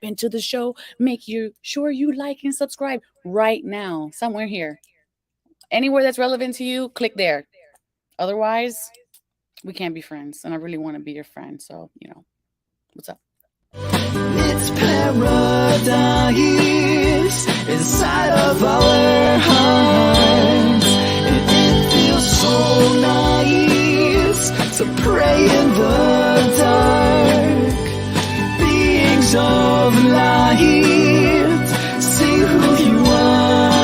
into the show, make sure you like and subscribe right now, somewhere here. Anywhere that's relevant to you, click there. Otherwise, we can't be friends. And I really want to be your friend. So, what's up? It's paradise inside of our hearts. It feels so nice to pray in the dark. Beings of light, see who you are.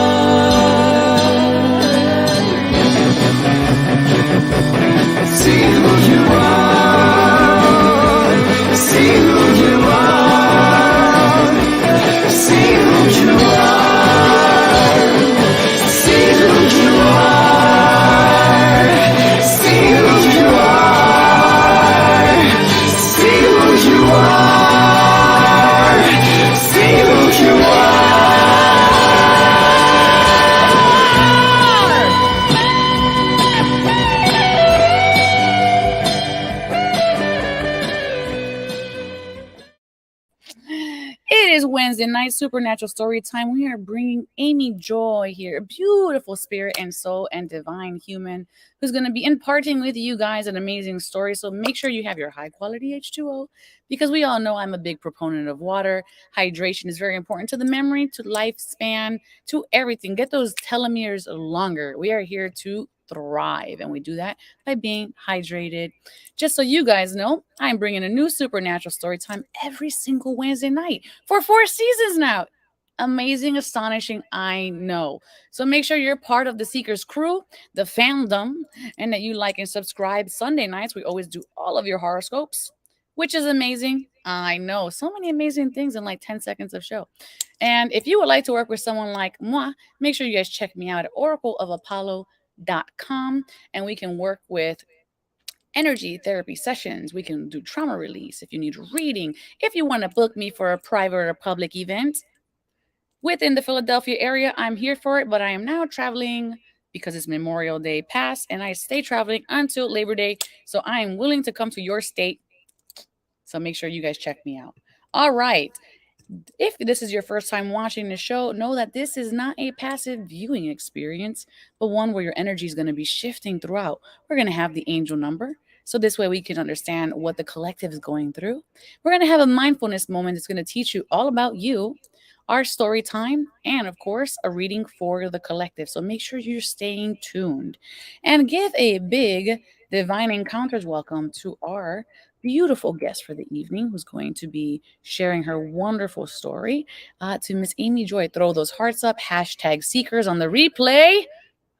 See who you are. See who you are. See who you are. See who you are. See who you are. See who you are. See who you are. It is Wednesday night, Supernatural Story Time. We are bringing Amy Joy here, a beautiful spirit and soul and divine human who's going to be imparting with you guys an amazing story. So make sure you have your high quality H2O because we all know I'm a big proponent of water. Hydration is very important to the memory, to lifespan, to everything. Get those telomeres longer. We are here to thrive, and we do that by being hydrated. Just so you guys know, I'm bringing a new Supernatural Story Time every single Wednesday night for 4 seasons now. Amazing, astonishing, I know. So make sure you're part of the Seekers crew, the fandom, and that you like and subscribe. Sunday nights, we always do all of your horoscopes, which is amazing. I know, so many amazing things in like 10 seconds of show. And if you would like to work with someone like moi, make sure you guys check me out at oracleofapollo.com, and we can work with energy therapy sessions. We can do trauma release if you need reading. If you want to book me for a private or public event within the Philadelphia area, I'm here for it. But I am now traveling because it's Memorial Day past, and I stay traveling until Labor Day. So I am willing to come to your state. So make sure you guys check me out. All right. If this is your first time watching the show, know that this is not a passive viewing experience, but one where your energy is going to be shifting throughout. We're going to have the angel number. So this way we can understand what the collective is going through. We're going to have a mindfulness moment that's going to teach you all about you, our story time, and of course, a reading for the collective. So make sure you're staying tuned and give a big divine encounters welcome to our beautiful guest for the evening who's going to be sharing her wonderful story to Miss Amy Joy. Throw those hearts up, hashtag seekers on the replay.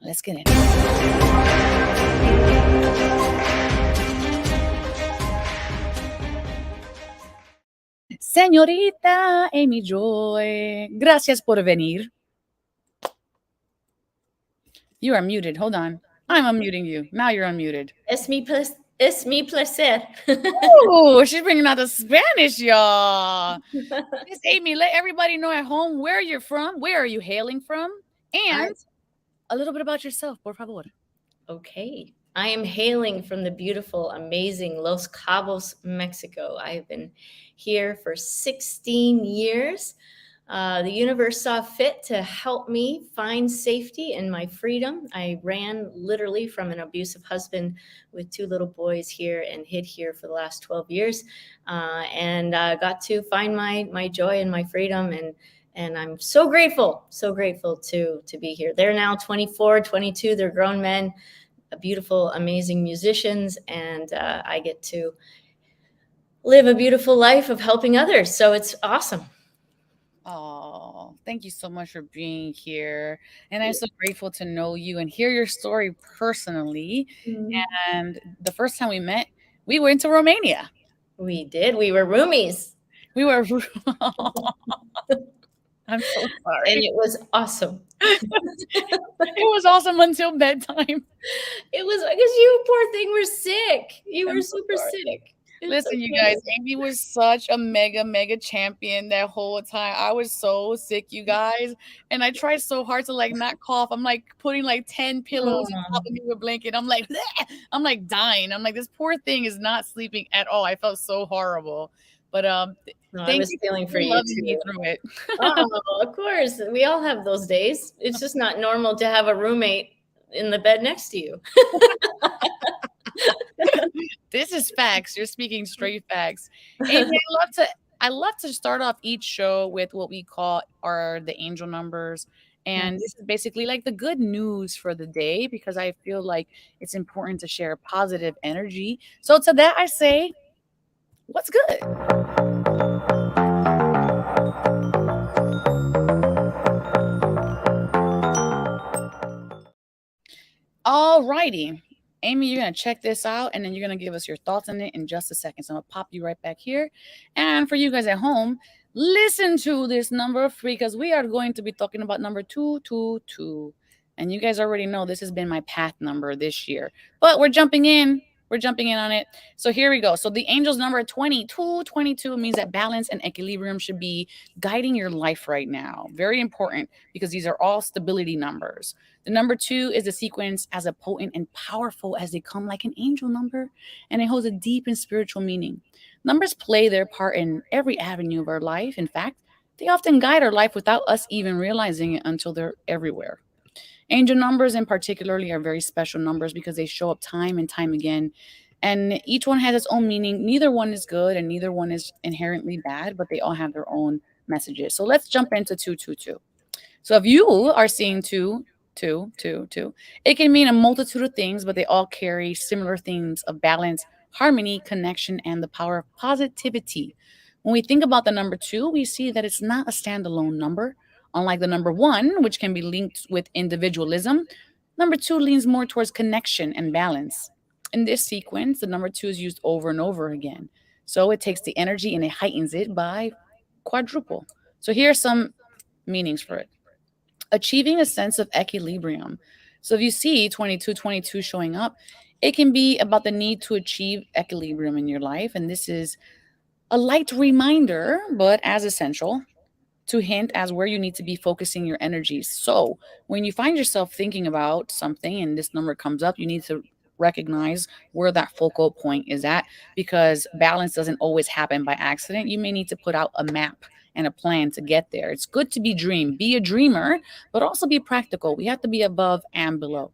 Let's get it. Señorita Amy Joy, gracias por venir. You are muted. Hold on. I'm unmuting you. Now you're unmuted. Es mi placer. Oh, she's bringing out the Spanish, y'all. Miss Amy, let everybody know at home where you're from, where are you hailing from, and a little bit about yourself, por favor. Okay. I am hailing from the beautiful, amazing Los Cabos, Mexico. I have been here for 16 years. The universe saw fit to help me find safety and my freedom. I ran literally from an abusive husband with 2 little boys here and hid here for the last 12 years and got to find my joy and my freedom. And I'm so grateful to be here. They're now 24, 22. They're grown men, beautiful, amazing musicians, and I get to live a beautiful life of helping others. So it's awesome. Oh, thank you so much for being here. And I'm so grateful to know you and hear your story personally. Mm-hmm. And the first time we met, we went to Romania. We did. We were roomies. We were. I'm so sorry. And it was awesome. It was awesome until bedtime. It was because you, poor thing, were sick. You were super sick. Listen, you guys, Amy was such a mega champion that whole time. I was so sick, you guys. And I tried so hard to like not cough. I'm like putting like 10 pillows on top of me with a blanket. I'm like dying. I'm like, this poor thing is not sleeping at all. I felt so horrible. But No, I thank was you feeling for for you loving me too. through it. Oh, of course. We all have those days. It's just not normal to have a roommate in the bed next to you. This is facts. You're speaking straight facts. Amy, I love to start off each show with what we call are the angel numbers. And Nice. this is basically like the good news for the day because I feel like it's important to share positive energy. So to that I say, what's good? All righty. Amy, you're going to check this out and then you're going to give us your thoughts on it in just a second. So I'm going to pop you right back here. And for you guys at home, listen to this number three because we are going to be talking about number 222. And you guys already know this has been my path number this year, but we're jumping in. We're jumping in on it. So here we go. So the angel's number 2222 means that balance and equilibrium should be guiding your life right now. Very important because these are all stability numbers. The number two is the sequence as a potent and powerful as they come like an angel number, and it holds a deep and spiritual meaning. Numbers play their part in every avenue of our life. In fact, they often guide our life without us even realizing it until they're everywhere. Angel numbers, in particularly, are very special numbers because they show up time and time again, and each one has its own meaning. Neither one is good and neither one is inherently bad, but they all have their own messages. So let's jump into 222. So if you are seeing two, it can mean a multitude of things, but they all carry similar themes of balance, harmony, connection, and the power of positivity. When we think about the number two, we see that it's not a standalone number. Unlike the number one, which can be linked with individualism, number two leans more towards connection and balance. In this sequence, the number two is used over and over again. So it takes the energy and it heightens it by quadruple. So here are some meanings for it: achieving a sense of equilibrium. So if you see 2222 showing up, it can be about the need to achieve equilibrium in your life. And this is a light reminder, but as essential, to hint as where you need to be focusing your energies. So when you find yourself thinking about something and this number comes up, you need to recognize where that focal point is at because balance doesn't always happen by accident. You may need to put out a map and a plan to get there. It's good to be a dreamer, but also be practical. We have to be above and below.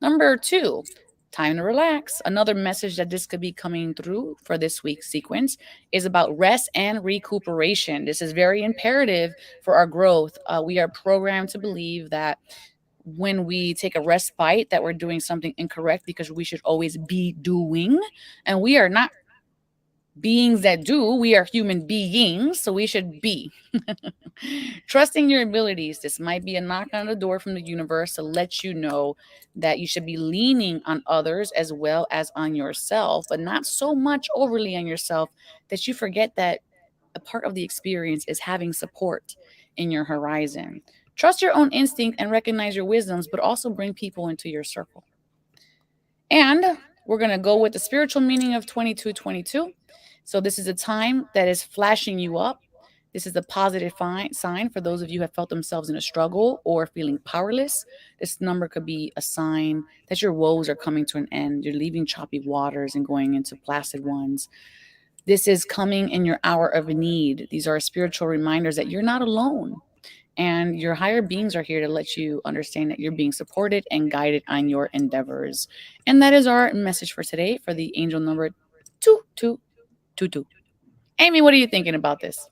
Number two, time to relax. Another message that this could be coming through for this week's sequence is about rest and recuperation. This is very imperative for our growth. We are programmed to believe that when we take a respite that we're doing something incorrect because we should always be doing, and we are not beings that do. We are human beings, so we should be. Trusting your abilities. This might be a knock on the door from the universe to let you know that you should be leaning on others as well as on yourself, but not so much overly on yourself that you forget that a part of the experience is having support in your horizon. Trust your own instinct and recognize your wisdoms, but also bring people into your circle. And we're going to go with the spiritual meaning of 2222. So this is a time that is flashing you up. This is a positive sign for those of you who have felt themselves in a struggle or feeling powerless. This number could be a sign that your woes are coming to an end. You're leaving choppy waters and going into placid ones. This is coming in your hour of need. These are spiritual reminders that you're not alone. And your higher beings are here to let you understand that you're being supported and guided on your endeavors. And that is our message for today for the angel number 2222. Amy, what are you thinking about this?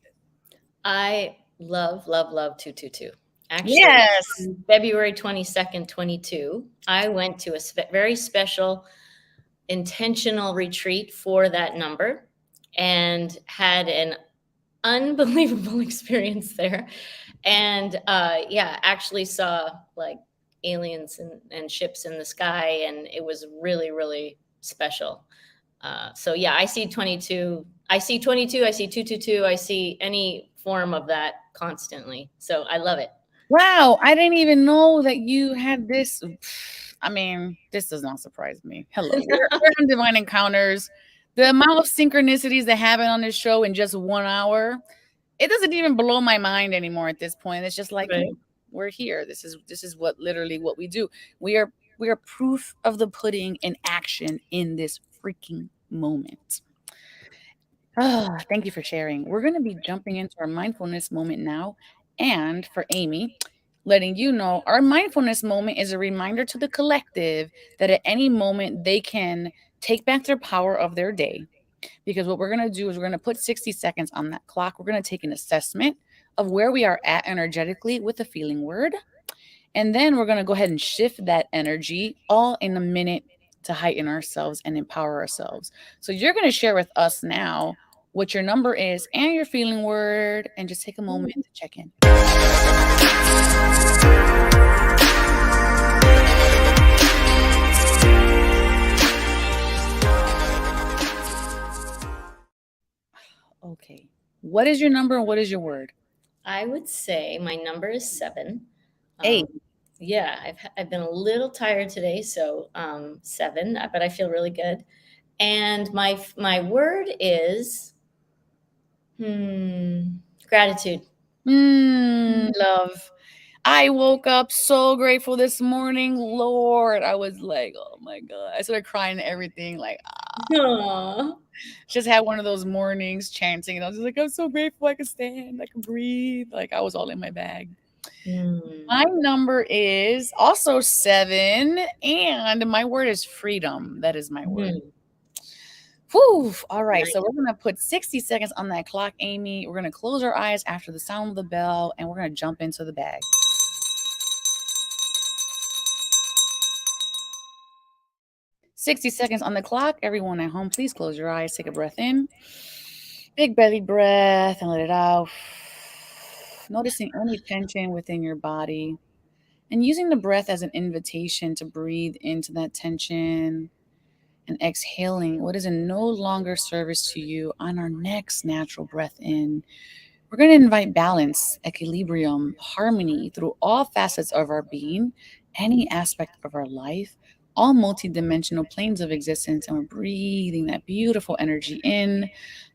I love, love, love 222. Actually, Yes. on February 22nd, 22, I went to a very special intentional retreat for that number and had an unbelievable experience there. And yeah, actually saw like aliens and ships in the sky, and it was really, really special. So yeah, I see 22. I see 22. I see 222. I see any form of that constantly. So I love it. Wow, I didn't even know that you had this. I mean, this does not surprise me. Hello, we're on Divine Encounters. The amount of synchronicities that happen on this show in just 1 hour, it doesn't even blow my mind anymore at this point. It's just like, Right. we're here. This is what literally what we do. We are proof of the pudding in action in this freaking moment. Thank you for sharing. We're going to be jumping into our mindfulness moment now. And for Amy, letting you know our mindfulness moment is a reminder to the collective that at any moment they can take back their power of their day. Because what we're going to do is we're going to put 60 seconds on that clock. We're going to take an assessment of where we are at energetically with the feeling word. And then we're going to go ahead and shift that energy all in a minute to heighten ourselves and empower ourselves. So you're going to share with us now what your number is and your feeling word, and just take a moment to check in. Okay. What is your number and what is your word? I would say my number is 7. Hey. Yeah, I've been a little tired today, so 7, but I feel really good. And my word is gratitude. Love. I woke up so grateful this morning, Lord. I was like, oh my God. I started crying and everything, like, just had one of those mornings chanting, and I was just like, I'm so grateful I can stand, I can breathe. Like, I was all in my bag. My number is also 7, and my word is freedom. That is my word. Whew. All right. Nice. So we're going to put 60 seconds on that clock, Amy. We're going to close our eyes after the sound of the bell, and we're going to jump into the bag. 60 seconds on the clock. Everyone at home, please close your eyes. Take a breath in. Big belly breath and let it out. Noticing any tension within your body and using the breath as an invitation to breathe into that tension and exhaling what is in no longer service to you. On our next natural breath in, we're going to invite balance, equilibrium, harmony through all facets of our being, any aspect of our life, all multidimensional planes of existence. And we're breathing that beautiful energy in,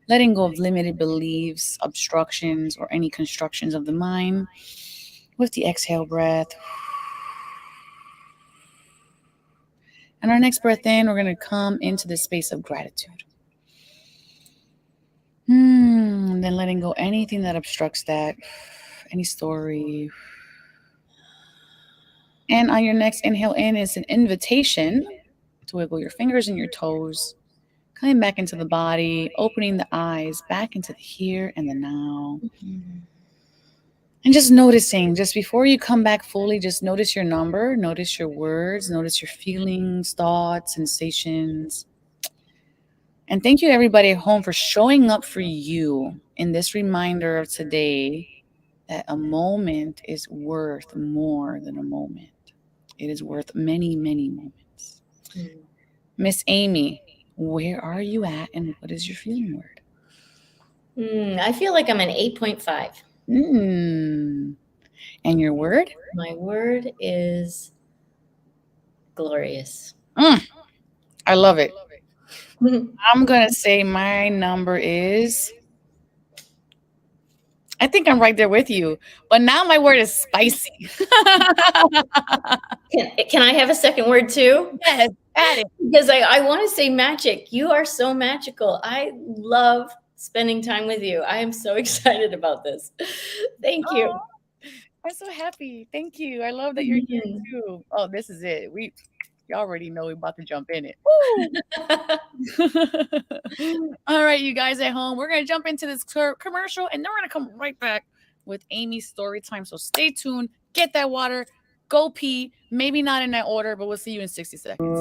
letting go of limited beliefs, obstructions, or any constructions of the mind. With the exhale breath. And our next breath in, we're going to come into the space of gratitude. And then letting go anything that obstructs that, any story. And on your next inhale in is an invitation to wiggle your fingers and your toes, coming back into the body, opening the eyes back into the here and the now. And just noticing, just before you come back fully, just notice your number, notice your words, notice your feelings, thoughts, sensations. And thank you everybody at home for showing up for you in this reminder of today that a moment is worth more than a moment. It is worth many, many moments. Miss Amy, where are you at and what is your feeling word? I feel like I'm an 8.5. And your word? My word is glorious. I love it. I'm going to say my number is, I think I'm right there with you, but now my word is spicy. Can I have a second word too? Yes, add it. Because I want to say magic. You are so magical. I love spending time with you. I am so excited about this. Thank you. I'm so happy. Thank you. I love that you're here too. Oh, this is it. You already know we're about to jump in it. All right, you guys at home, we're going to jump into this commercial and then we're going to come right back with Amy's story time. So stay tuned, get that water, go pee. Maybe not in that order, but we'll see you in 60 seconds.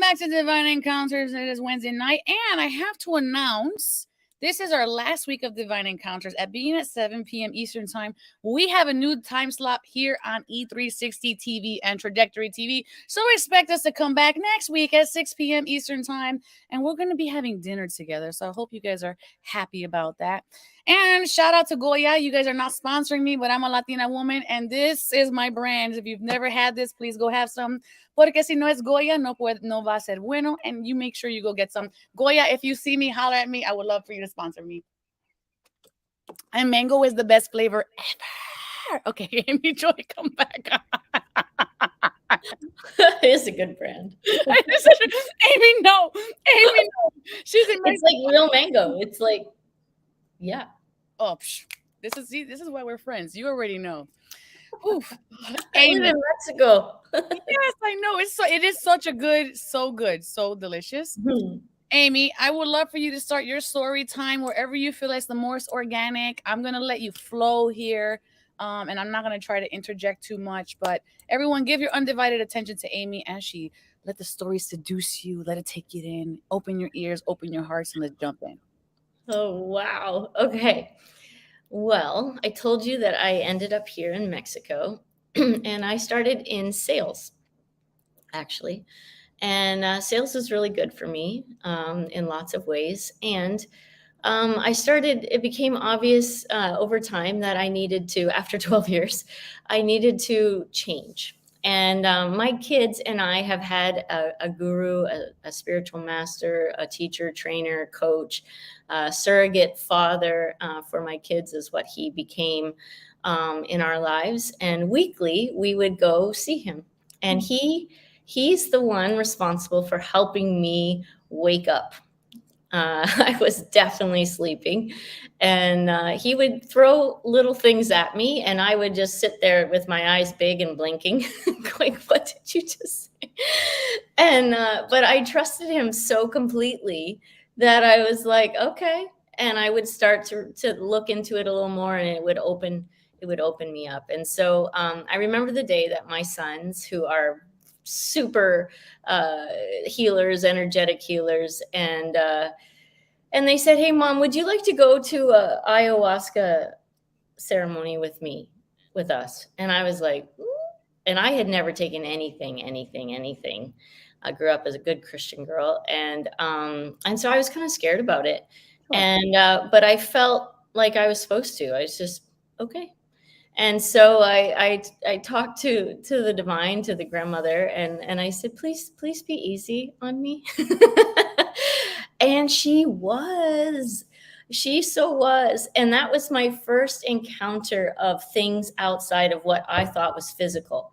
back to Divine Encounters. It is Wednesday night, and I have to announce this is our last week of Divine Encounters. At being at 7 p.m. Eastern Time, we have a new time slot here on E360 TV and Trajectory TV. So expect us to come back next week at 6 p.m. Eastern Time, and we're going to be having dinner together. So I hope you guys are happy about that. And shout out to Goya. You guys are not sponsoring me, but I'm a Latina woman, and this is my brand. If you've never had this, please go have some. Porque si no es Goya, no va a ser bueno. And you make sure you go get some. Goya, if you see me, holler at me. I would love for you to sponsor me. And mango is the best flavor ever. Okay, Amy Joy, come back. It is a good brand. Amy, no. She's in. It's like real mango. It's like, yeah. Oh, this is why we're friends. You already know. Oof. I live in Mexico. Yes, I know. It is such a good, so delicious. Hmm. Amy, I would love for you to start your story time wherever you feel it's the most organic. I'm gonna let you flow here. And I'm not gonna try to interject too much, but everyone give your undivided attention to Amy as she let the story seduce you, let it take you in, open your ears, open your hearts, and let's jump in. Oh, wow. Okay. Well, I told you that I ended up here in Mexico and I started in sales, actually. And sales was really good for me in lots of ways. And it became obvious over time that I needed to, after 12 years, I needed to change. And my kids and I have had a guru, a spiritual master, a teacher, trainer, coach, surrogate father for my kids is what he became in our lives. And weekly, we would go see him. And he's the one responsible for helping me wake up. I was definitely sleeping, and he would throw little things at me, and I would just sit there with my eyes big and blinking, going, "What did you just say?" But I trusted him so completely that I was like, "Okay," and I would start to look into it a little more, and it would open me up. And so I remember the day that my sons, who are super healers, energetic healers, and they said, "Hey, Mom, would you like to go to a ayahuasca ceremony with us?" And I was like, "Ooh." And I had never taken anything. I grew up as a good Christian girl, and so I was kind of scared about it. Sure. But I felt like I was supposed to. I was just okay. And so I talked to the divine, to the grandmother, and I said, please be easy on me. And she so was. And that was my first encounter of things outside of what I thought was physical.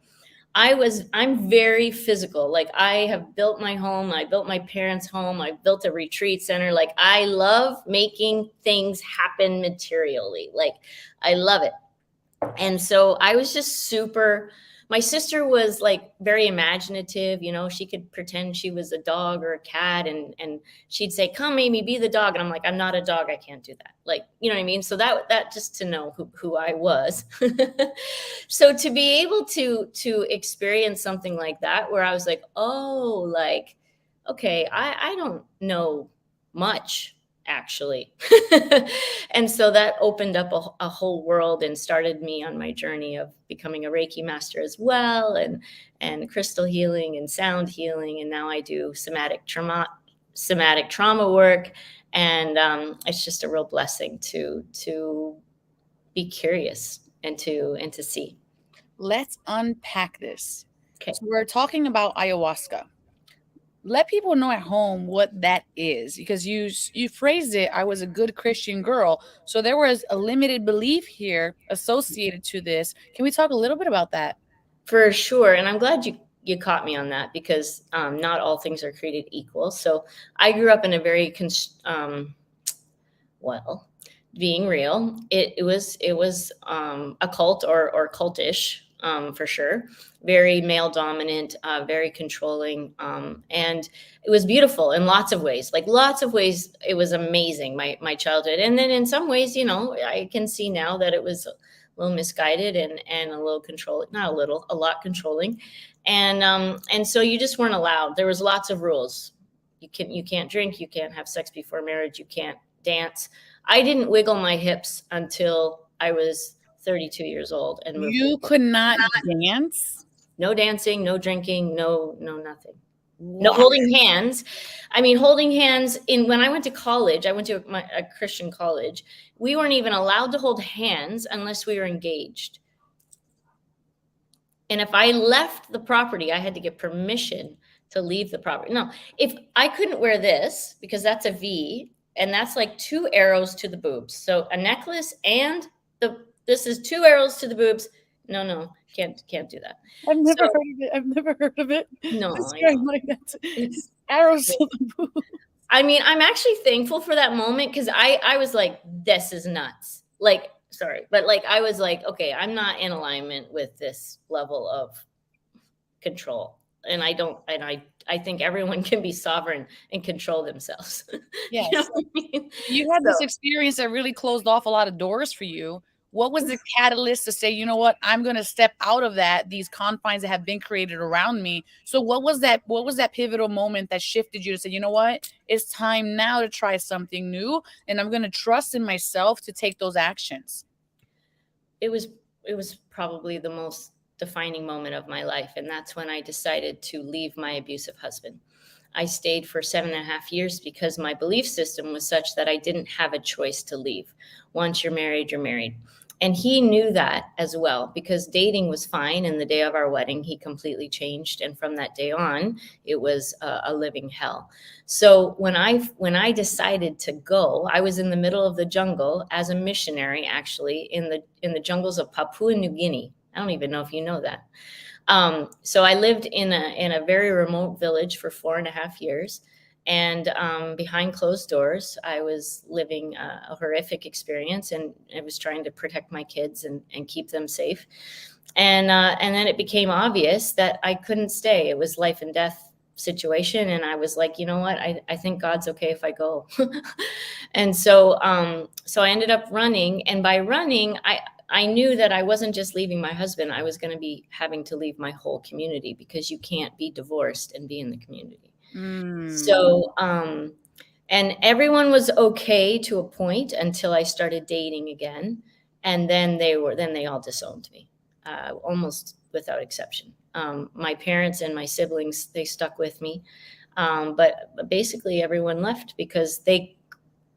I'm very physical. Like, I have built my home. I built my parents' home. I built a retreat center. Like, I love making things happen materially. Like, I love it. And so I was just my sister was like very imaginative, she could pretend she was a dog or a cat, and she'd say, "Come, Amy, be the dog." And I'm like, "I'm not a dog. I can't do that." Like, you know what I mean? So that just to know who I was. So to be able to experience something like that, where I was like, oh, like, okay, I don't know much, actually. And so that opened up a whole world and started me on my journey of becoming a Reiki master as well, and crystal healing and sound healing. And now I do somatic trauma work. And it's just a real blessing to be curious and to see. Let's unpack this. Okay. So we're talking about ayahuasca. Let people know at home what that is, because you phrased it, I was a good Christian girl. So there was a limited belief here associated to this. Can we talk a little bit about that? For sure. And I'm glad you caught me on that, because not all things are created equal. So I grew up in a very, being real, it was a cult or cultish, for sure. Very male dominant, very controlling. And it was beautiful in lots of ways. Like, lots of ways, it was amazing, my childhood. And then in some ways, I can see now that it was a little misguided and a little controlling, not a little, a lot controlling. And so you just weren't allowed. There was lots of rules. You can't drink, you can't have sex before marriage, you can't dance. I didn't wiggle my hips until I was 32 years old and moved. You could not dance? No dancing, no drinking, no nothing. No Wow. holding hands. I mean, holding hands in when I went to college, I went to a Christian college. We weren't even allowed to hold hands unless we were engaged. And if I left the property, I had to get permission to leave the property. No, if I couldn't wear this because that's a V and that's like 2 arrows to the boobs. So a necklace and this is 2 arrows to the boobs. No, can't do that. I've never So- heard of it. I've never heard of it. No, Describe like that. it's Arrows to the boobs. I mean, I'm actually thankful for that moment because I was like, this is nuts. Like, sorry, but like I was like, okay, I'm not in alignment with this level of control. And I think everyone can be sovereign and control themselves. Yes. You know what I mean? You had this So- experience that really closed off a lot of doors for you. What was the catalyst to say, you know what, I'm going to step out of these confines that have been created around me? So what was that pivotal moment that shifted you to say, you know what, it's time now to try something new and I'm going to trust in myself to take those actions? It was probably the most defining moment of my life. And that's when I decided to leave my abusive husband. I stayed for 7.5 years because my belief system was such that I didn't have a choice to leave. Once you're married, you're married. And he knew that as well because dating was fine. And the day of our wedding, he completely changed. And from that day on, it was a living hell. So when I decided to go, I was in the middle of the jungle as a missionary, actually, in the jungles of Papua New Guinea. I don't even know if you know that. So I lived in a very remote village for 4.5 years. And behind closed doors, I was living a horrific experience, and I was trying to protect my kids and keep them safe. And then it became obvious that I couldn't stay. It was life and death situation, and I was like, you know what? I think God's okay if I go. And so I ended up running, and by running, I knew that I wasn't just leaving my husband. I was going to be having to leave my whole community because you can't be divorced and be in the community. So, and everyone was okay to a point until I started dating again. And then they all disowned me, almost without exception. My parents and my siblings, they stuck with me. But basically everyone left because they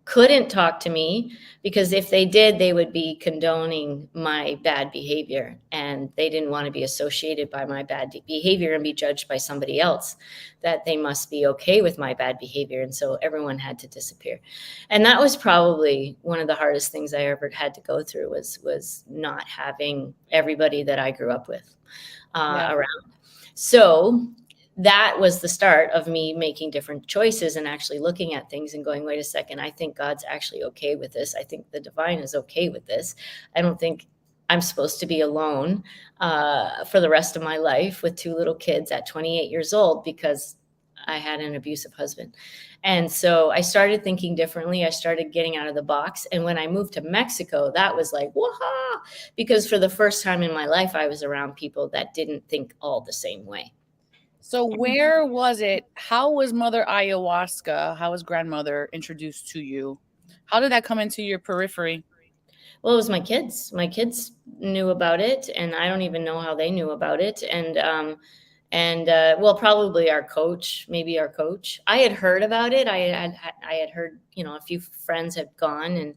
couldn't talk to me, because if they did, they would be condoning my bad behavior, and they didn't want to be associated by my bad behavior and be judged by somebody else, that they must be okay with my bad behavior. And so everyone had to disappear. And that was probably one of the hardest things I ever had to go through, was not having everybody that I grew up with around. So that was the start of me making different choices and actually looking at things and going, wait a second, I think God's actually okay with this. I think the divine is okay with this. I don't think I'm supposed to be alone for the rest of my life with 2 little kids at 28 years old because I had an abusive husband. And so I started thinking differently. I started getting out of the box. And when I moved to Mexico, that was like, wah-ha, because for the first time in my life, I was around people that didn't think all the same way. So where was it? How was Mother Ayahuasca, how was grandmother introduced to you? How did that come into your periphery? Well, it was my kids. My kids knew about it, and I don't even know how they knew about it. And well, probably our coach, maybe our coach. I had heard about it. I had heard, a few friends had gone,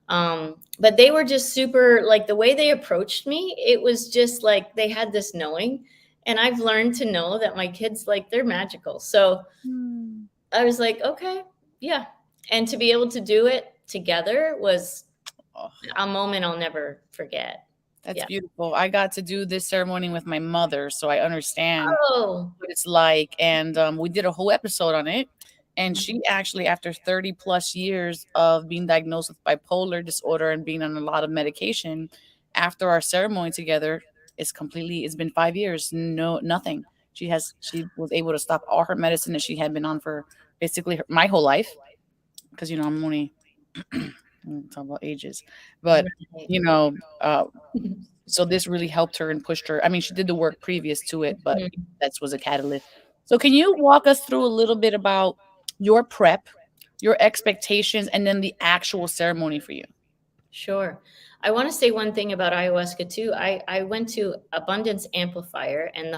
and but they were just super, like, the way they approached me, it was just like they had this knowing. And I've learned to know that my kids, like, they're magical. So I was like, okay, yeah. And to be able to do it together was a moment I'll never forget. That's beautiful. I got to do this ceremony with my mother, so I understand what it's like. And we did a whole episode on it. And she actually, after 30 plus years of being diagnosed with bipolar disorder and being on a lot of medication, after our ceremony together, it's been 5 years. Nothing. She was able to stop all her medicine that she had been on for basically my whole life. Because, I'm only talking about ages, but, So this really helped her and pushed her. I mean, she did the work previous to it, but Mhm. that was a catalyst. So can you walk us through a little bit about your prep, your expectations, and then the actual ceremony for you? Sure. I want to say one thing about ayahuasca too. I went to Abundance Amplifier, and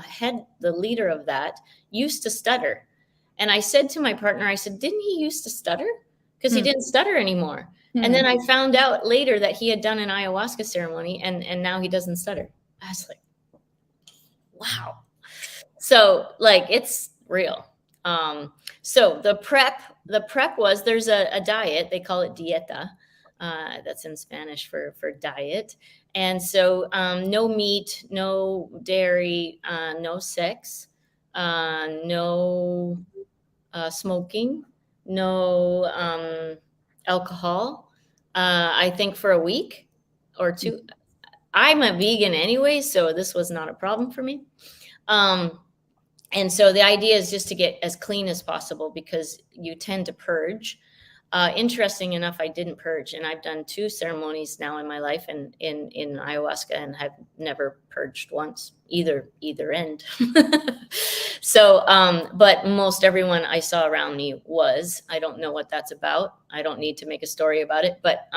the leader of that used to stutter. And I said to my partner, I said, didn't he used to stutter? Because he Hmm. didn't stutter anymore. And Hmm. then I found out later that he had done an ayahuasca ceremony, and now he doesn't stutter. I was like, wow. So like it's real. So the prep was there's a diet, they call it dieta. That's in Spanish for diet. And so no meat, no dairy, no sex, no smoking, no alcohol. I think for a week or two. I'm a vegan anyway, so this was not a problem for me. Um, and so the idea is just to get as clean as possible because you tend to purge. Interesting enough, I didn't purge, and I've done 2 ceremonies now in my life, and in ayahuasca, and have never purged once either end. So, but most everyone I saw around me was. I don't know what that's about. I don't need to make a story about it, but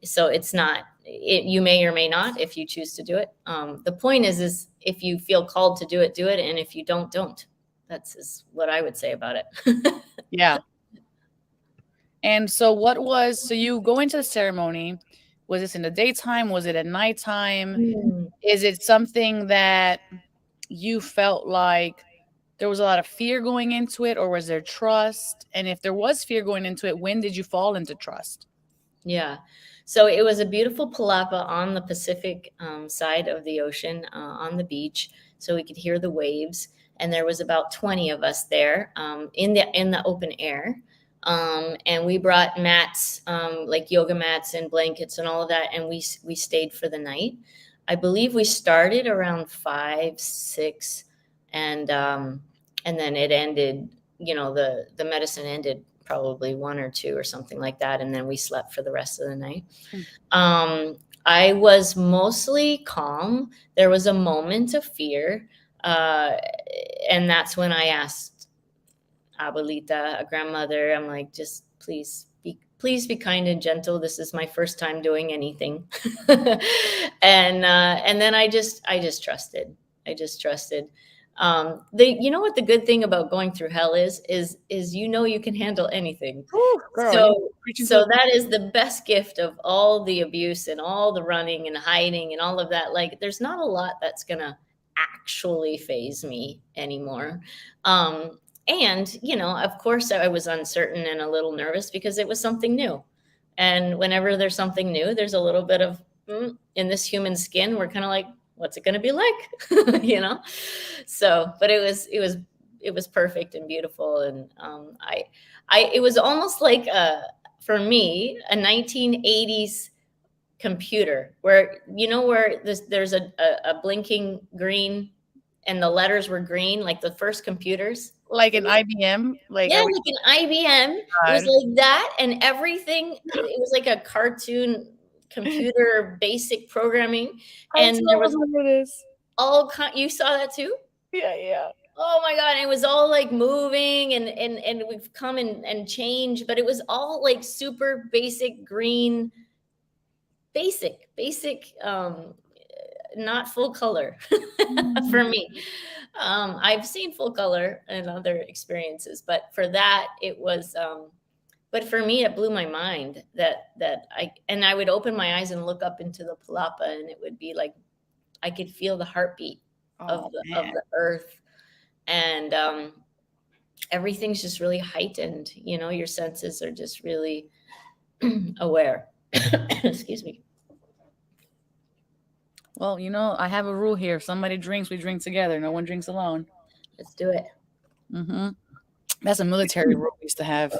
so it's not. You may or may not if you choose to do it. The point is if you feel called to do it, and if you don't. That's is what I would say about it. Yeah. And so you go into the ceremony. Was this in the daytime? Was it at nighttime? Mm. Is it something that you felt like there was a lot of fear going into it, or was there trust? And if there was fear going into it, when did you fall into trust? Yeah. So it was a beautiful palapa on the Pacific side of the ocean, on the beach, so we could hear the waves. And there was about 20 of us there in the open air. And we brought mats, like yoga mats and blankets and all of that, and we stayed for the night. I believe we started around 5, 6, and then it ended. The medicine ended probably 1 or 2 or something like that, and then we slept for the rest of the night. Mm. I was mostly calm. There was a moment of fear, uh, and that's when I asked Abuelita, a grandmother, I'm like, just please be kind and gentle. This is my first time doing anything. And then I just trusted. I just trusted. What the good thing about going through hell is you can handle anything. Ooh, girl, you So preaching to so the that is the best gift of all the abuse and all the running and hiding and all of that. Like there's not a lot that's gonna actually phase me anymore. And of course I was uncertain and a little nervous because it was something new. And whenever there's something new, there's a little bit of in this human skin, we're kind of like, what's it going to be like? So but it was perfect and beautiful. And it was almost like for me a 1980s computer where there's a blinking green and the letters were green, like the first computers. like an IBM. Like, Yeah, are we? like an IBM. It was God. like that, and everything. It was like a cartoon computer basic programming, I and there told was you it is. you saw that too? Yeah, yeah. Oh my god, and it was all like moving and we've come and changed, but it was all like super basic green, basic, not full color for Mm. me. I've seen full color in other experiences, but for that, it was. But for me, it blew my mind that I would open my eyes and look up into the palapa, and it would be like I could feel the heartbeat of Oh the man. earth, and everything's just really heightened. Your senses are just really aware. Excuse me. Well, I have a rule here. If somebody drinks, we drink together. No one drinks alone. Let's do it. Hmm. That's a military rule we used to have.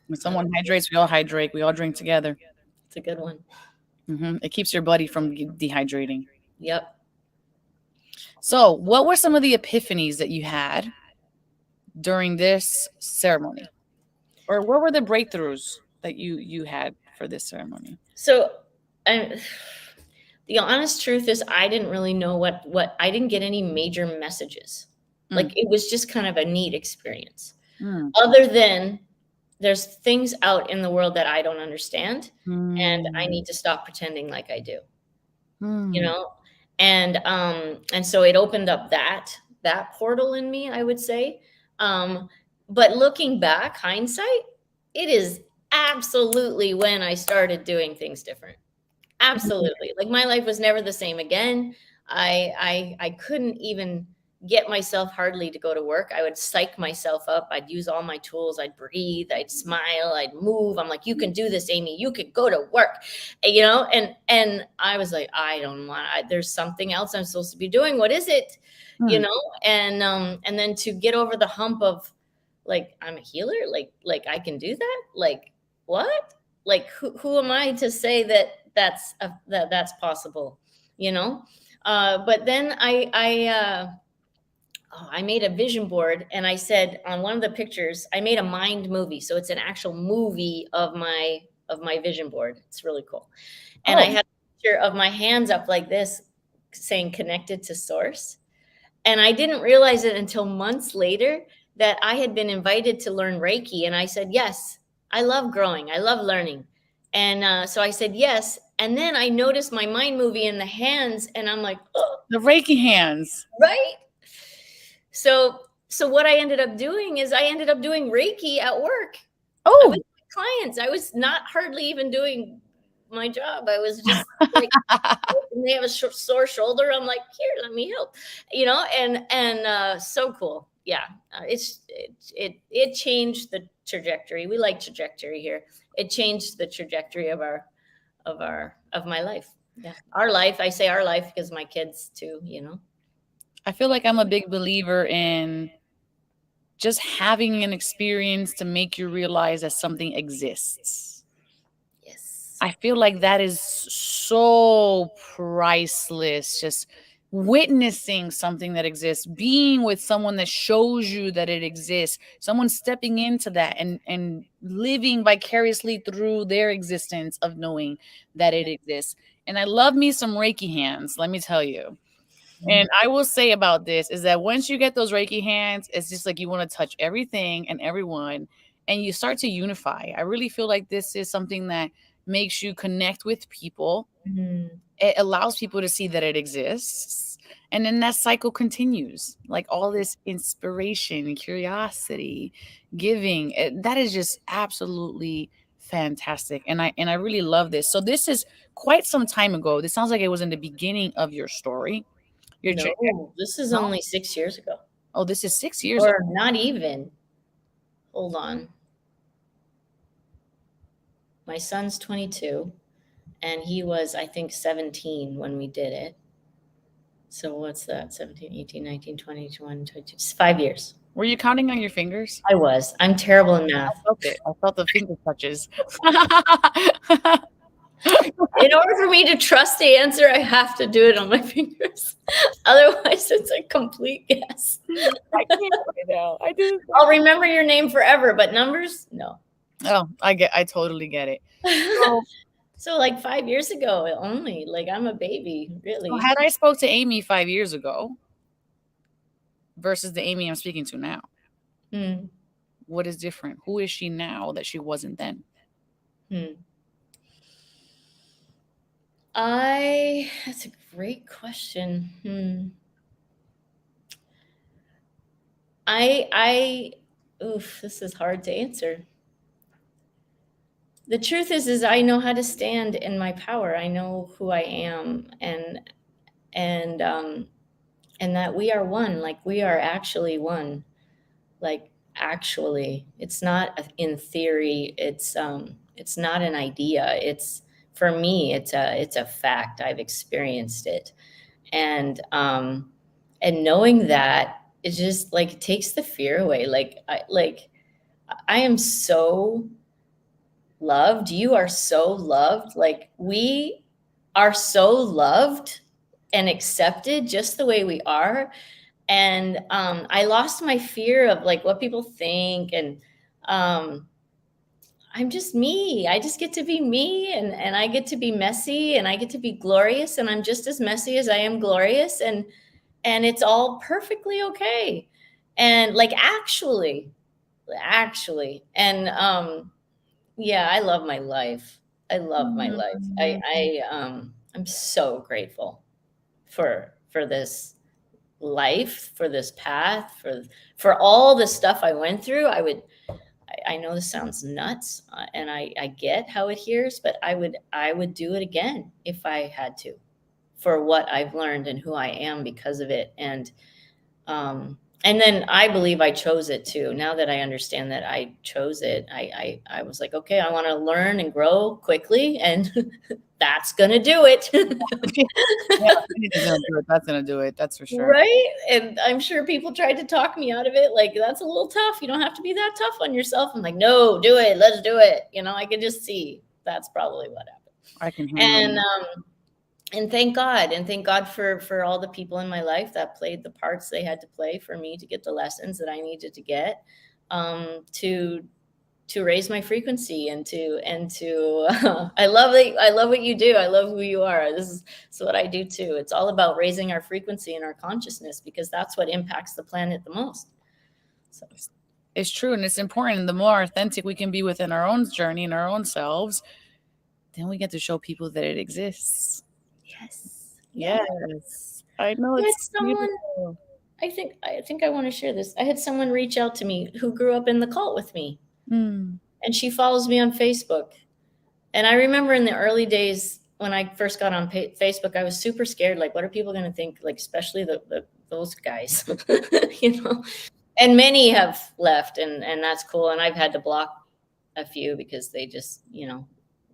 When someone hydrates, we all hydrate. We all drink together. It's a good one. It keeps your body from dehydrating. Yep. So, what were some of the epiphanies that you had during this ceremony, or what were the breakthroughs that you had for this ceremony? So, I, The honest truth is I didn't really know what I didn't get any major messages. Like, it was just kind of a neat experience. Other than there's things out in the world that I don't understand, and I need to stop pretending like I do. You know? And so it opened up that portal in me, I would say. But looking back, hindsight, it is absolutely when I started doing things different. Absolutely. Like, my life was never the same again. I couldn't even get myself hardly to go to work. I would psych myself up. I'd use all my tools. I'd breathe, I'd smile, I'd move. I'm like, you can do this, Amy. You could go to work. You know, and I was like, I don't want, there's something else I'm supposed to be doing. What is it? You know, and then to get over the hump of, like, I'm a healer, like I can do that. Like, what? Like, who am I to say that that's possible, you know? But then I made a vision board, and I said on one of the pictures, I made a mind movie. So it's an actual movie of my vision board. It's really cool. And I had a picture of my hands up like this, saying connected to source. And I didn't realize it until months later that I had been invited to learn Reiki. And I said, yes, I love growing. I love learning. And so I said, yes. And then I noticed my mind movie in the hands, and I'm like, oh, The Reiki hands. right? So what I ended up doing is I ended up doing Reiki at work. Oh, with my clients. I was not hardly even doing my job. I was just like, they have a sore shoulder. I'm like, here, let me help, you know, and so cool. Yeah. It changed the trajectory. We like trajectory here. It changed the trajectory of my life. Yeah. Our life. I say our life because my kids too, you know. I feel like I'm a big believer in just having an experience to make you realize that something exists. Yes. I feel like that is so priceless. Just witnessing something that exists, being with someone that shows you that it exists, someone stepping into that and living vicariously through their existence of knowing that it exists. And I love me some Reiki hands, let me tell you. And I will say about this is that once you get those Reiki hands, it's just like you want to touch everything and everyone, and you start to unify. I really feel like this is something that makes you connect with people. It allows people to see that it exists. And then that cycle continues, like all this inspiration, curiosity, giving. That is just absolutely fantastic. And I really love this. So this is quite some time ago. This sounds like it was in the beginning of your story. No, this is only 6 years ago. Oh, this is 6 years Or ago. not even. Hold on. My son's 22, and he was, I think, 17 when we did it. So what's that? 17, 18, 19, 20, 21, 22. It's 5 years. Were you counting on your fingers? I was. I'm terrible in math. I felt it. I felt the finger touches. In order for me to trust the answer, I have to do it on my fingers. Otherwise, it's a complete guess. I can't right now. I do. I'll remember your name forever, but numbers, no. Oh, I totally get it. So like 5 years ago only, like I'm a baby, really. So had I spoke to Amy 5 years ago versus the Amy I'm speaking to now, what is different? Who is she now that she wasn't then? That's a great question. This is hard to answer. The truth is I know how to stand in my power. I know who I am, and that we are one. Like, we are actually one. Like, actually, it's not in theory. It's not an idea. It's, for me, it's a fact. I've experienced it, and knowing that, it just, like, it takes the fear away. I am so loved. You are so loved. Like, we are so loved and accepted just the way we are. And I lost my fear of, like, what people think. And I'm just me. I just get to be me, and I get to be messy, and I get to be glorious, and I'm just as messy as I am glorious, and it's all perfectly okay. And like actually, and yeah, I love my life. I love my life. I'm so grateful for this life, for this path, for all the stuff I went through. I know this sounds nuts, and I get how it hears, but I would do it again if I had to, for what I've learned and who I am because of it. And then I believe I chose it too. Now that I understand that I chose it, I was like, okay, I want to learn and grow quickly, and that's gonna do it. Yeah, anything's gonna do it. That's gonna do it. That's for sure. Right? And I'm sure people tried to talk me out of it. Like, that's a little tough. You don't have to be that tough on yourself. I'm like, no, do it. Let's do it. I could just see that's probably what happened. I can handle And it. and thank God for all the people in my life that played the parts they had to play for me to get the lessons that I needed to get, to raise my frequency, and to I love what you do. I love who you are. This is what I do too. It's all about raising our frequency and our consciousness, because that's what impacts the planet the most. So It's true, and it's important. And the more authentic we can be within our own journey and our own selves, then we get to show people that it exists. yes. Yes, I know I had it's someone beautiful. I think I want to share this. I had someone reach out to me who grew up in the cult with me, Mm. and she follows me on Facebook. And I remember in the early days when I first got on Facebook, I was super scared. Like, what are people going to think? Like, especially those guys, you know. And many have left, and that's cool. And I've had to block a few because they just,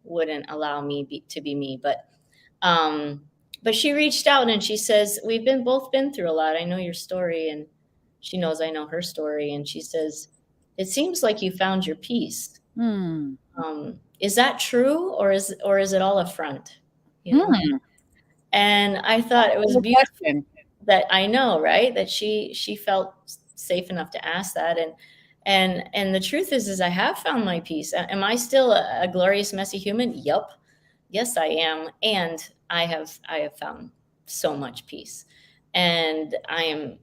wouldn't allow me to be me. But she reached out and she says, we've both been through a lot. I know your story, and she knows I know her story. And she says, it seems like you found your peace. Hmm. Is that true, or is it all a front? And I thought it was Good beautiful question. that, I know, right, that she felt safe enough to ask that. And the truth is I have found my peace. Am I still a glorious messy human? Yup. Yes, I am. And I have found so much peace. And I am,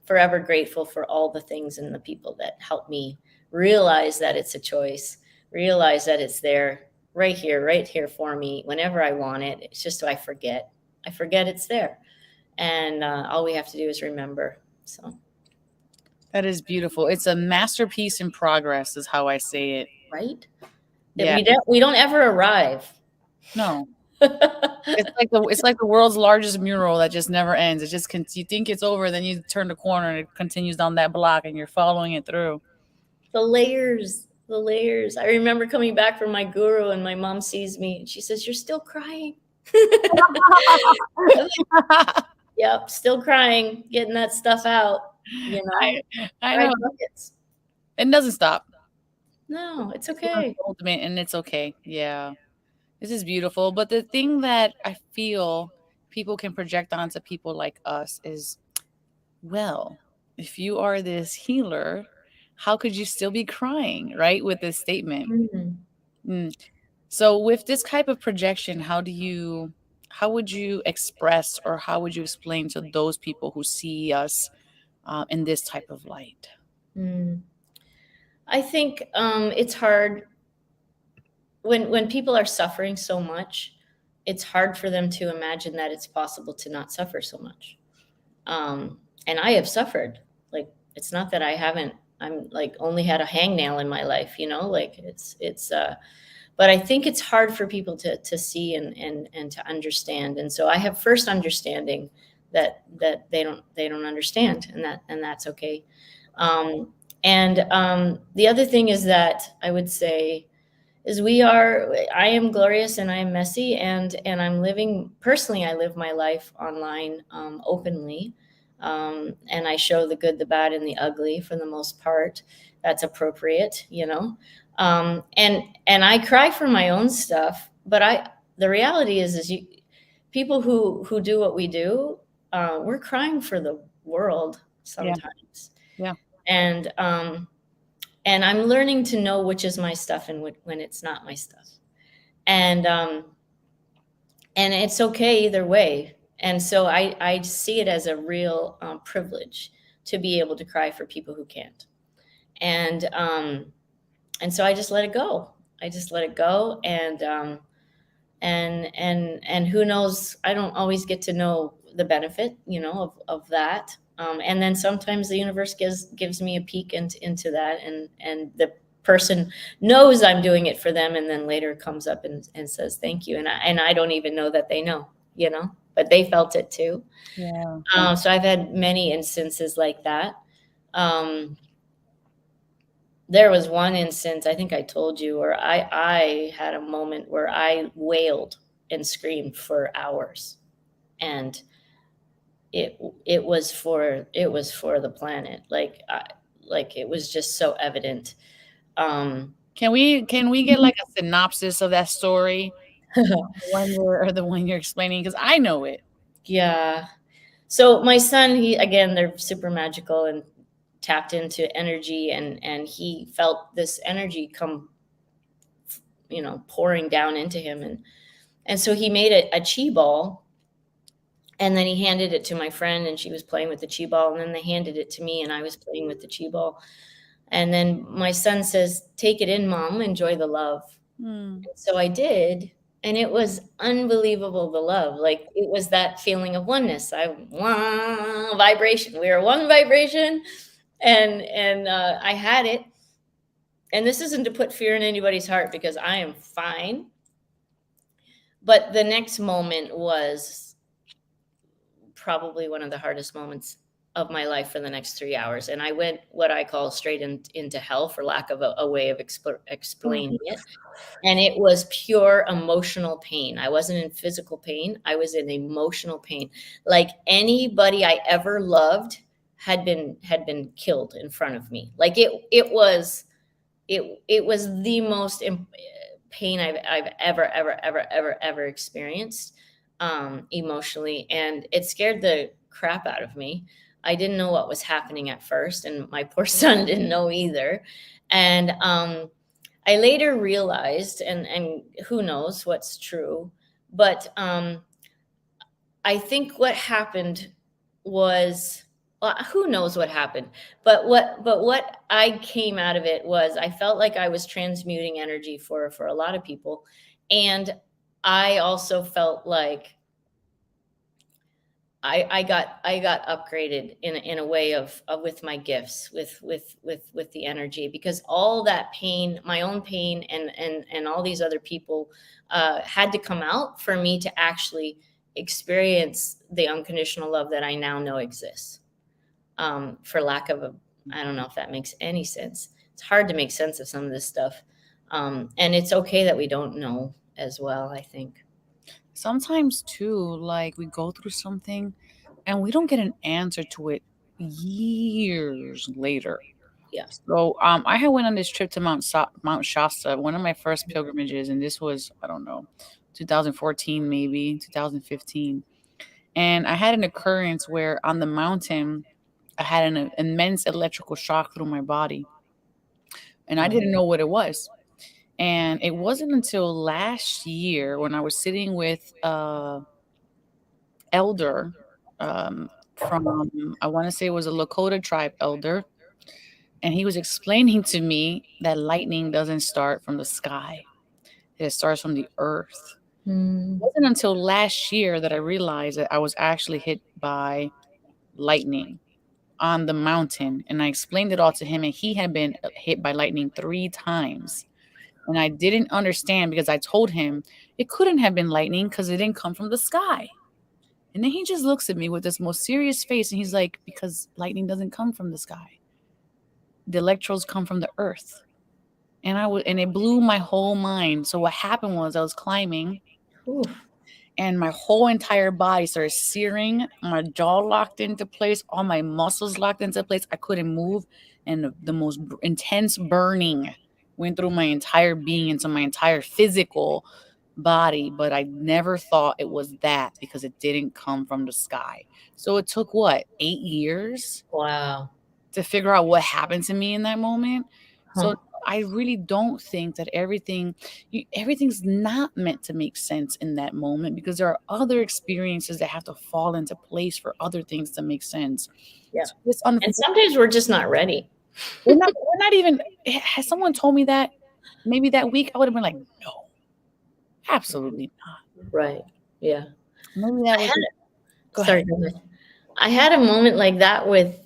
forever grateful for all the things and the people that helped me realize that it's a choice, realize that it's there, right here for me whenever I want it. It's just I forget it's there. And all we have to do is remember. So That is beautiful. It's a masterpiece in progress, is how I say it. right? Yeah. We don't ever arrive. No. It's like the world's largest mural that just never ends. It just you think it's over, then you turn the corner and it continues down that block, and you're following it through. The layers. I remember coming back from my guru, and my mom sees me and she says, "You're still crying." Yep, still crying, getting that stuff out. I know. Buckets. It doesn't stop. No, it's It's okay. ultimate, and it's okay. Yeah. This is beautiful. But the thing that I feel people can project onto people like us is, well, if you are this healer, how could you still be crying, right? With this statement. Mm. Mm. So with this type of projection, how would you express, or how would you explain to those people who see us in this type of light? Mm. I think it's hard when people are suffering so much. It's hard for them to imagine that it's possible to not suffer so much. And I have suffered. Like, it's not that I'm like only had a hangnail in my life, like it's but I think it's hard for people to see and to understand. And so I have first understanding that they don't understand, and that's okay. And the other thing is that I would say is I am glorious and I am messy, and I'm living personally. I live my life online, openly. And I show the good, the bad, and the ugly for the most part. That's appropriate, and I cry for my own stuff, but the reality is people who do what we do, we're crying for the world Yeah. sometimes. Yeah. And and I'm learning to know which is my stuff and when it's not my stuff. And and it's okay either way. And so I see it as a real privilege to be able to cry for people who can't. And so I just let it go. I just let it go, and who knows? I don't always get to know the benefit, of that. And then sometimes the universe gives me a peek into that, and the person knows I'm doing it for them, and then later comes up and says thank you, and I don't even know that they know, but they felt it too. Yeah. So I've had many instances like that. Um, there was one instance, I think I told you, where I had a moment where I wailed and screamed for hours, and it was for the planet. Like it was just so evident. Um, Can we get like a synopsis of that story? The one you're explaining, because I know it. yeah. So my son, he again, they're super magical and tapped into energy, and he felt this energy come, pouring down into him, and so he made a chi ball, and then he handed it to my friend, and she was playing with the chi ball, and then they handed it to me, and I was playing with the chi ball. And then my son says, "Take it in, mom, enjoy the love." Hmm. So I did, and it was unbelievable, the love. Like it was that feeling of oneness. Vibration. We are one vibration, and I had it. And this isn't to put fear in anybody's heart, because I am fine. But the next moment was probably one of the hardest moments of my life for the next 3 hours. And I went what I call straight into hell, for lack of a way of explaining it. And it was pure emotional pain. I wasn't in physical pain. I was in emotional pain. Like anybody I ever loved had been killed in front of me. Like it was the most pain I've ever experienced, emotionally, and it scared the crap out of me. I didn't know what was happening at first, and my poor son didn't know either. And I later realized, and who knows what's true, but I think what happened was, well, who knows what happened, but what I came out of it was I felt like I was transmuting energy for a lot of people, and I also felt like I got upgraded in a way of with my gifts, with the energy, because all that pain, my own pain, and all these other people had to come out for me to actually experience the unconditional love that I now know exists. For lack of I don't know if that makes any sense. It's hard to make sense of some of this stuff, and it's okay that we don't know as well, I think. Sometimes too, like we go through something and we don't get an answer to it years later. Yeah. So I had went on this trip to Mount Shasta, one of my first pilgrimages, and this was, I don't know, 2014, maybe 2015. And I had an occurrence where on the mountain I had an immense electrical shock through my body, and I didn't know what it was. And it wasn't until last year when I was sitting with elder, from, I want to say it was a Lakota tribe elder, and he was explaining to me that lightning doesn't start from the sky; it starts from the earth. It Mm. wasn't until last year that I realized that I was actually hit by lightning on the mountain, and I explained it all to him, and he had been hit by lightning 3 times. And I didn't understand because I told him it couldn't have been lightning because it didn't come from the sky. And then he just looks at me with this most serious face and he's like, because lightning doesn't come from the sky. The electrodes come from the earth. And it blew my whole mind. So what happened was I was climbing Oof. and my whole entire body started searing. My jaw locked into place, all my muscles locked into place. I couldn't move, and the most intense burning went through my entire being, into my entire physical body. But I never thought it was that because it didn't come from the sky. So it took what, 8 years Wow. to figure out what happened to me in that moment. So Huh. I really don't think that everything's not meant to make sense in that moment, because there are other experiences that have to fall into place for other things to make sense. Yeah. So it's And unfortunate. sometimes we're just not ready. We're not even, has someone told me that maybe that week, I would have been like, no, absolutely not. Right. Yeah. Maybe that I was had just, go sorry, ahead. go ahead. I had a moment like that with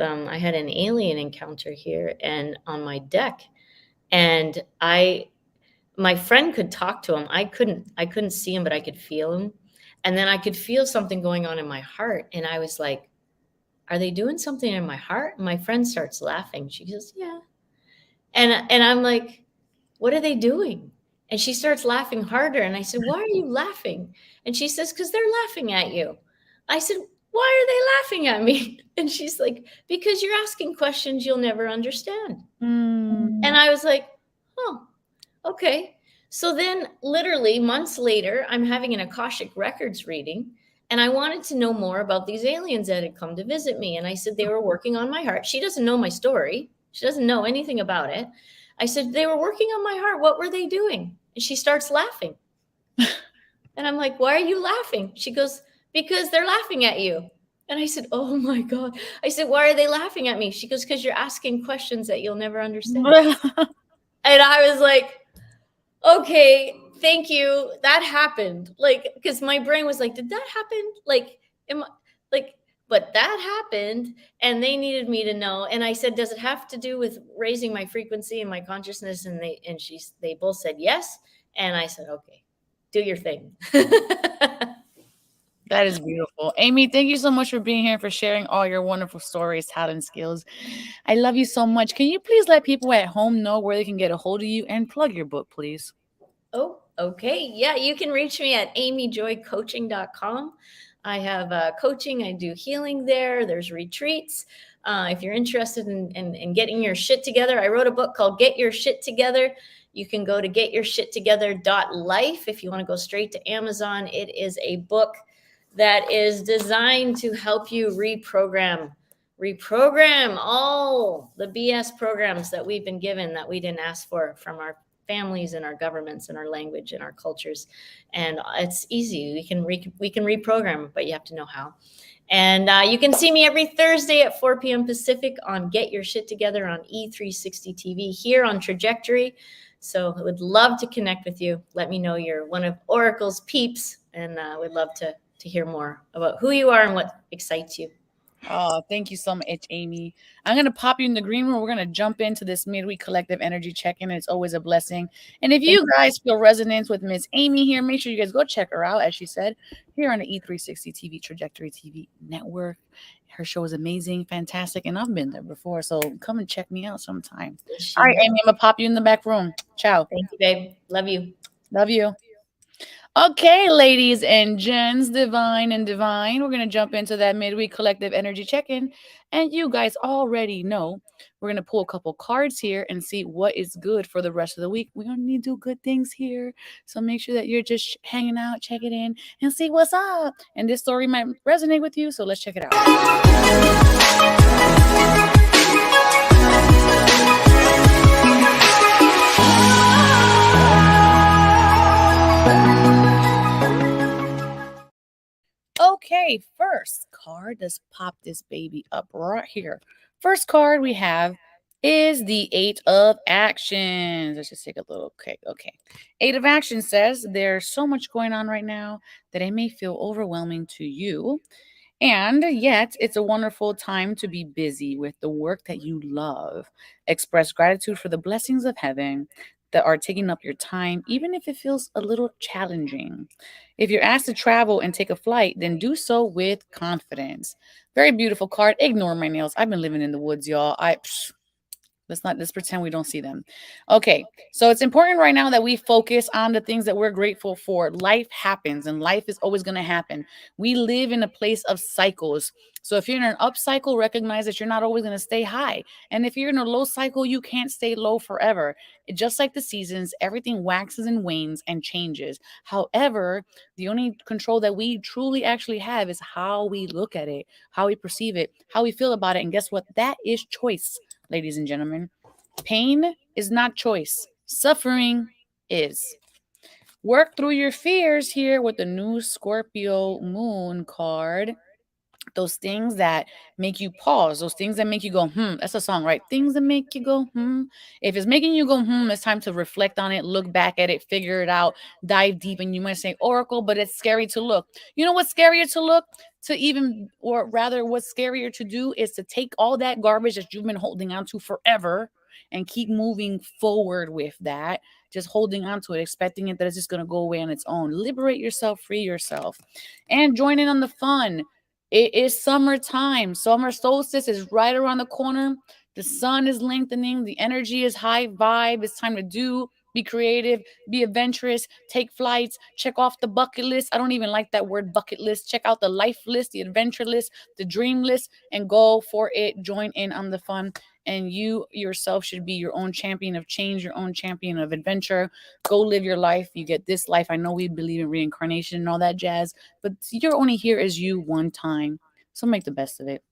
I had an alien encounter here and on my deck, and my friend could talk to him. I couldn't see him, but I could feel him. And then I could feel something going on in my heart, and I was like, are they doing something in my heart? And my friend starts laughing. She goes, yeah. And I'm like, what are they doing? And she starts laughing harder. And I said, why are you laughing? And she says, because they're laughing at you. I said, why are they laughing at me? And she's like, because you're asking questions you'll never understand. Mm. And I was like, oh, okay. So then, literally months later, I'm having an Akashic Records reading, and I wanted to know more about these aliens that had come to visit me. And I said they were working on my heart. She doesn't know my story, she doesn't know anything about it. I said, they were working on my heart. What were they doing? And she starts laughing. And I'm like, why are you laughing? She goes, because they're laughing at you. And I said, oh my God. I said, why are they laughing at me? She goes, because you're asking questions that you'll never understand. And I was like, okay, thank you. That happened. Like, because my brain was like, did that happen? Like, am I, like, but that happened, and they needed me to know. And I said, does it have to do with raising my frequency and my consciousness? And they both said yes. And I said, okay, do your thing. That is beautiful. Amy, thank you so much for being here, for sharing all your wonderful stories, talent, skills. I love you so much. Can you please let people at home know where they can get a hold of you, and plug your book, please? Oh, okay. Yeah, you can reach me at amyjoycoaching.com. I have coaching, I do healing there. There's retreats. If you're interested in getting your shit together, I wrote a book called Get Your Shit Together. You can go to getyourshittogether.life if you want to go straight to Amazon. It is a book that is designed to help you reprogram all the BS programs that we've been given that we didn't ask for from our families and our governments and our language and our cultures. And it's easy. We can reprogram, but you have to know how. And you can see me every Thursday at 4 p.m. Pacific on Get Your Shit Together on E360 TV here on Trajectory. So I would love to connect with you. Let me know you're one of Oracle's peeps, and we'd love to hear more about who you are and what excites you. Oh, thank you so much, Amy. I'm going to pop you in the green room. We're going to jump into this midweek collective energy check-in. It's always a blessing. And if you guys feel resonance with Miss Amy here, make sure you guys go check her out, as she said, here on the E360 TV Trajectory TV network. Her show is amazing, fantastic, and I've been there before, so come and check me out sometime. All right, Amy, I'm going to pop you in the back room. Ciao. Thank you, babe. Love you. Love you. Okay, ladies and gents, divine and divine, we're going to jump into that midweek collective energy check-in. And you guys already know we're going to pull a couple cards here and see what is good for the rest of the week. We only do good things here. So make sure that you're just hanging out, check it in, and see what's up. And this story might resonate with you, so let's check it out. Okay, first card. Let's pop this baby up right here. First card we have is the Eight of Actions. Let's just take a little quick. Okay. Eight of Actions says there's so much going on right now that it may feel overwhelming to you. And yet, it's a wonderful time to be busy with the work that you love. Express gratitude for the blessings of heaven that are taking up your time, even if it feels a little challenging. If you're asked to travel and take a flight, then do so with confidence. Very beautiful card. Ignore my nails. I've been living in the woods, y'all. Let's pretend we don't see them. Okay, so it's important right now that we focus on the things that we're grateful for. Life happens, and life is always going to happen. We live in a place of cycles. So if you're in an up cycle, recognize that you're not always going to stay high. And if you're in a low cycle, you can't stay low forever. Just like the seasons, everything waxes and wanes and changes. However, the only control that we truly actually have is how we look at it, how we perceive it, how we feel about it. And guess what? That is choice, ladies and gentlemen. Pain is not choice. Suffering is. Work through your fears here with the new Scorpio moon card. Those things that make you pause, those things that make you go, that's a song, right? Things that make you go, If it's making you go, it's time to reflect on it, look back at it, figure it out, dive deep. And you might say, Oracle, but it's scary to look. You know what's scarier to look? Or rather, what's scarier to do is to take all that garbage that you've been holding on to forever and keep moving forward with that, just holding on to it, expecting it that it's just going to go away on its own. Liberate yourself, free yourself, and join in on the fun. It is summertime. Summer solstice is right around the corner. The sun is lengthening. The energy is high vibe. It's time to be creative, be adventurous, take flights, check off the bucket list. I don't even like that word bucket list. Check out the life list, the adventure list, the dream list, and go for it. Join in on the fun. And you yourself should be your own champion of change, your own champion of adventure. Go live your life. You get this life. I know we believe in reincarnation and all that jazz, but you're only here as you one time. So make the best of it.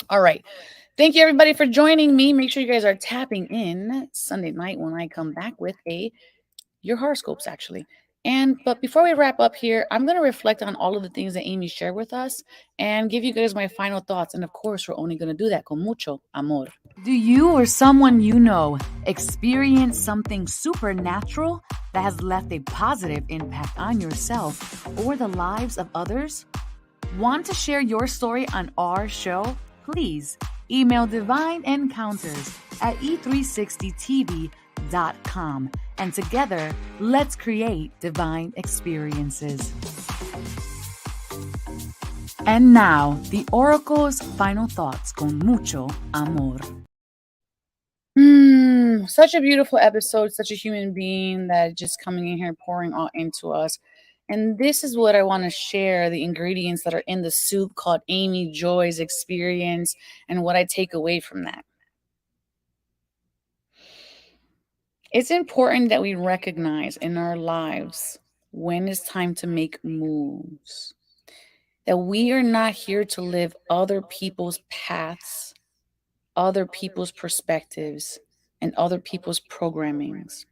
All right. Thank you, everybody, for joining me. Make sure you guys are tapping in Sunday night when I come back with your horoscopes, actually. But before we wrap up here, I'm going to reflect on all of the things that Amy shared with us and give you guys my final thoughts. And of course, we're only going to do that con mucho amor. Do you or someone you know experience something supernatural that has left a positive impact on yourself or the lives of others? Want to share your story on our show? Please email Divine Encounters at e360tv.com. And together, let's create divine experiences. And now, the Oracle's final thoughts con mucho amor. Such a beautiful episode, such a human being that just coming in here, pouring all into us. And this is what I want to share, the ingredients that are in the soup called Amy Joy's experience and what I take away from that. It's important that we recognize in our lives when it's time to make moves. That we are not here to live other people's paths, other people's perspectives, and other people's programmings.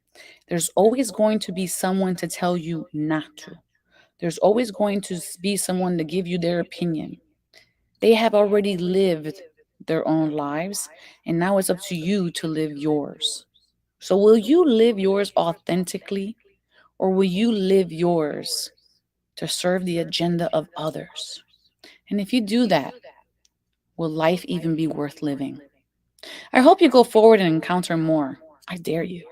There's always going to be someone to tell you not to. There's always going to be someone to give you their opinion. They have already lived their own lives, and now it's up to you to live yours. So will you live yours authentically, or will you live yours to serve the agenda of others? And if you do that, will life even be worth living? I hope you go forward and encounter more. I dare you.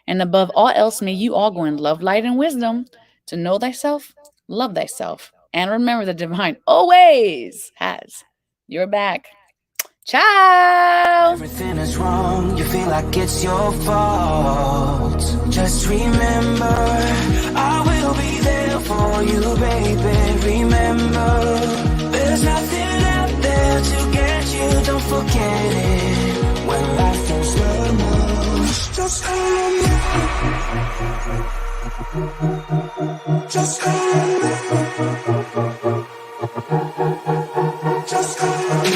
And above all else, may you all go in love, light, and wisdom to know thyself, love thyself, and remember the divine always has your back. Ciao! Everything is wrong, you feel like it's your fault. Just remember, I will be there for you, baby. Remember, there's nothing out there to get you, don't forget it. When life feels slow motion, just hold me. Just hold me. Just hold me.